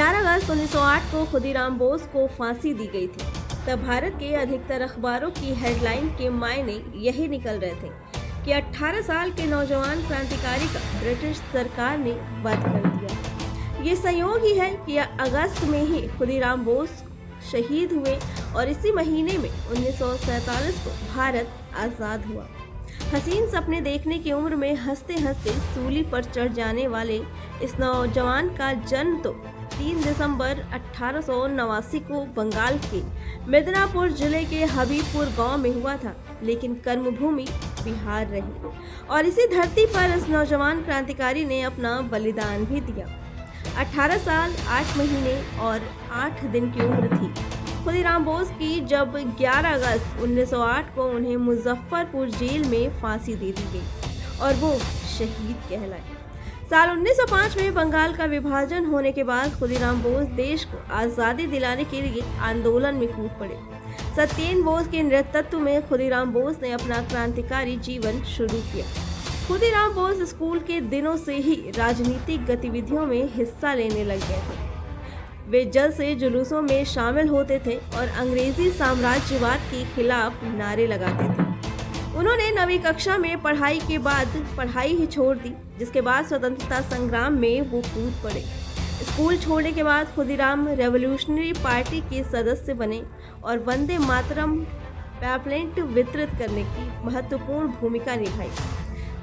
11 अगस्त 1908 को खुदीराम बोस को फांसी दी गई थी। तब भारत के अधिकतर अखबारों की हेडलाइन के मायने यही निकल रहे थे कि 18 साल के नौजवान क्रांतिकारी का ब्रिटिश सरकार ने वध कर दिया। ये संयोग ही है कि अगस्त में ही खुदीराम बोस शहीद हुए और इसी महीने में 1947 को भारत आज़ाद हुआ। हसीन सपने देखने की उम्र में हंसते हंसते सूली पर चढ़ जाने वाले इस नौजवान का जन्म तो 3 दिसंबर 1889 को बंगाल के मिदनापुर जिले के हबीबपुर गांव में हुआ था, लेकिन कर्मभूमि बिहार रही और इसी धरती पर इस नौजवान क्रांतिकारी ने अपना बलिदान भी दिया। 18 साल 8 महीने और 8 दिन की उम्र थी खुदीराम बोस की जब 11 अगस्त 1908 को उन्हें मुजफ्फरपुर जेल में फांसी दे दी गई और वो शहीद कहलाए। साल 1905 में बंगाल का विभाजन होने के बाद खुदीराम बोस देश को आज़ादी दिलाने के लिए आंदोलन में कूद पड़े। सत्येंद्र बोस के नेतृत्व में खुदीराम बोस ने अपना क्रांतिकारी जीवन शुरू किया। खुदीराम बोस स्कूल के दिनों से ही राजनीतिक गतिविधियों में हिस्सा लेने लग गए थे। वे जल्द से जुलूसों में शामिल होते थे और अंग्रेजी साम्राज्यवाद के खिलाफ नारे लगाते थे। उन्होंने 9वीं कक्षा में पढ़ाई के बाद पढ़ाई ही छोड़ दी, जिसके बाद स्वतंत्रता संग्राम में वो कूद पड़े। स्कूल छोड़ने के बाद खुदीराम रेवोल्यूशनरी पार्टी के सदस्य बने और वंदे मातरम पैम्फलेट वितरित करने की महत्वपूर्ण भूमिका निभाई।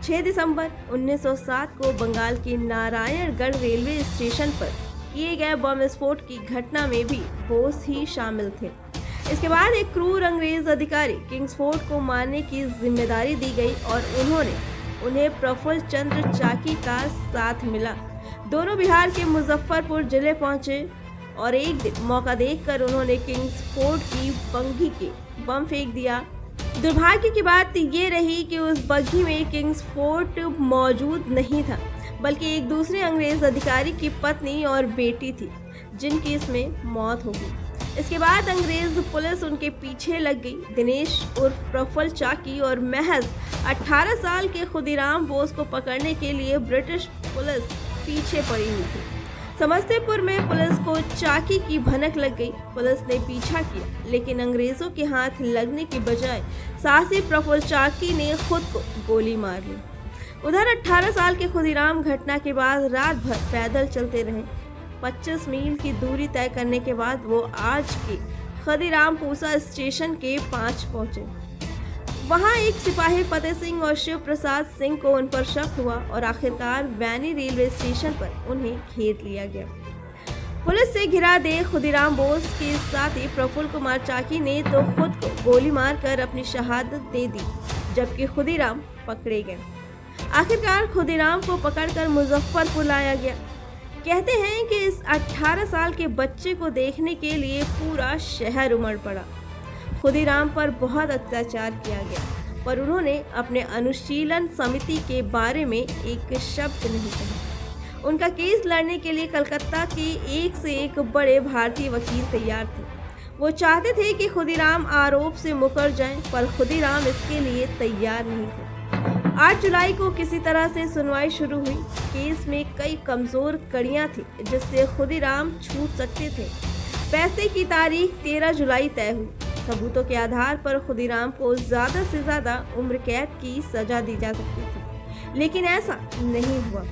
6 दिसंबर 1907 को बंगाल के नारायणगढ़ रेलवे स्टेशन पर किए गए बम विस्फोट की घटना में भी बोस ही शामिल थे। इसके बाद एक क्रूर अंग्रेज अधिकारी किंग्सफोर्ड को मारने की जिम्मेदारी दी गई और उन्हें प्रफुल्ल चंद्र चाकी का साथ मिला। दोनों बिहार के मुजफ्फरपुर जिले पहुंचे और एक दिन मौका देखकर उन्होंने किंग्सफोर्ड की बग्घी के बम फेंक दिया। दुर्भाग्य की बात ये रही कि उस बग्घी में किंग्सफोर्ड मौजूद नहीं था, बल्कि एक दूसरे अंग्रेज अधिकारी की पत्नी और बेटी थी, जिनकी इसमें मौत हो गई। इसके बाद अंग्रेज पुलिस उनके पीछे लग गई। दिनेश उर्फ प्रफुल्ल चाकी और महज 18 साल के खुदीराम बोस को पकड़ने के लिए ब्रिटिश पुलिस पीछे पड़ी हुई थी। समस्तीपुर में पुलिस को चाकी की भनक लग गई। पुलिस ने पीछा किया, लेकिन अंग्रेजों के हाथ लगने की बजाय साहसी प्रफुल्ल चाकी ने खुद को गोली मार ली। उधर 18 साल के खुदीराम घटना के बाद रात भर पैदल चलते रहे। 25 मील की दूरी तय करने के बाद वो आज के खुदीराम पूसा स्टेशन के 5 पहुंचे। वहां एक सिपाही फतेह सिंह और शिव प्रसाद सिंह को उन पर शक हुआ और आखिरकार वैनी रेलवे स्टेशन पर उन्हें घेर लिया गया। पुलिस से घिरा दे खुदीराम बोस के साथी प्रफुल्ल कुमार चाकी ने तो खुद को गोली मारकर अपनी शहादत दे दी, जबकि खुदीराम पकड़े गए। आखिरकार खुदीराम को पकड़कर मुजफ्फरपुर लाया गया। कहते हैं कि इस 18 साल के बच्चे को देखने के लिए पूरा शहर उमड़ पड़ा। खुदीराम पर बहुत अत्याचार किया गया, पर उन्होंने अपने अनुशीलन समिति के बारे में एक शब्द नहीं कहा। उनका केस लड़ने के लिए कलकत्ता के एक से एक बड़े भारतीय वकील तैयार थे। वो चाहते थे कि खुदीराम आरोप से मुकर जाएं, पर खुदीराम इसके लिए तैयार नहीं थे। 8 जुलाई को किसी तरह से सुनवाई शुरू हुई। केस में कई कमजोर कड़ियां थी जिससे खुदीराम छूट सकते थे। फैसले की तारीख 13 जुलाई तय हुई। सबूतों के आधार पर खुदीराम को ज्यादा से ज्यादा उम्र कैद की सजा दी जा सकती थी, लेकिन ऐसा नहीं हुआ।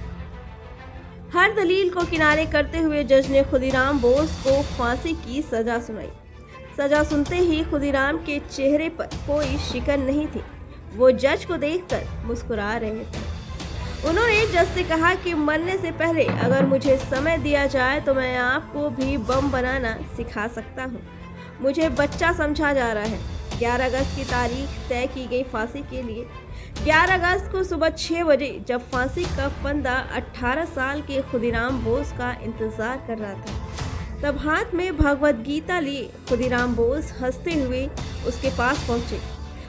हर दलील को किनारे करते हुए जज ने खुदीराम बोस को फांसी की सजा सुनाई। सजा सुनते ही खुदीराम के चेहरे पर कोई शिकन नहीं थी। वो जज को देखकर मुस्कुरा रहे थे। उन्होंने जज से कहा कि मरने से पहले अगर मुझे समय दिया जाए तो मैं आपको भी बम बनाना सिखा सकता हूँ। मुझे बच्चा समझा जा रहा है। 11 अगस्त की तारीख तय की गई फांसी के लिए। 11 अगस्त को सुबह 6 बजे जब फांसी का फंदा 18 साल के खुदीराम बोस का इंतजार कर रहा था, तब हाथ में भगवत गीता लिए खुदीराम बोस हंसते हुए उसके पास पहुंचे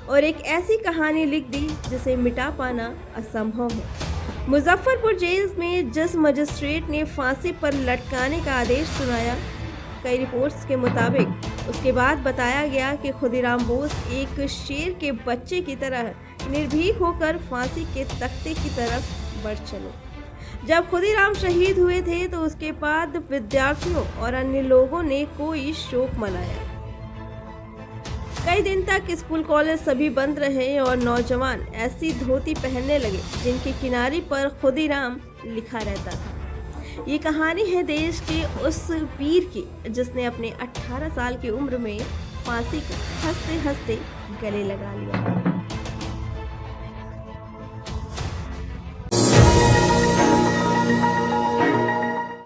और एक ऐसी कहानी लिख दी जिसे मिटा पाना असंभव है। मुजफ्फरपुर जेल में जिस मजिस्ट्रेट ने फांसी पर लटकाने का आदेश सुनाया, कई रिपोर्ट्स के मुताबिक उसके बाद बताया गया कि खुदीराम बोस एक शेर के बच्चे की तरह निर्भीक होकर फांसी के तख्ते की तरफ बढ़ चले। जब खुदीराम शहीद हुए थे तो उसके बाद विद्यार्थियों और अन्य लोगों ने कोई शोक मनाया। कई दिन तक स्कूल कॉलेज सभी बंद रहे और नौजवान ऐसी धोती पहनने लगे जिनके किनारे पर खुदीराम लिखा रहता था। ये कहानी है देश के उस वीर की जिसने अपने 18 साल की उम्र में फांसी को हंसते हंसते गले लगा लिया।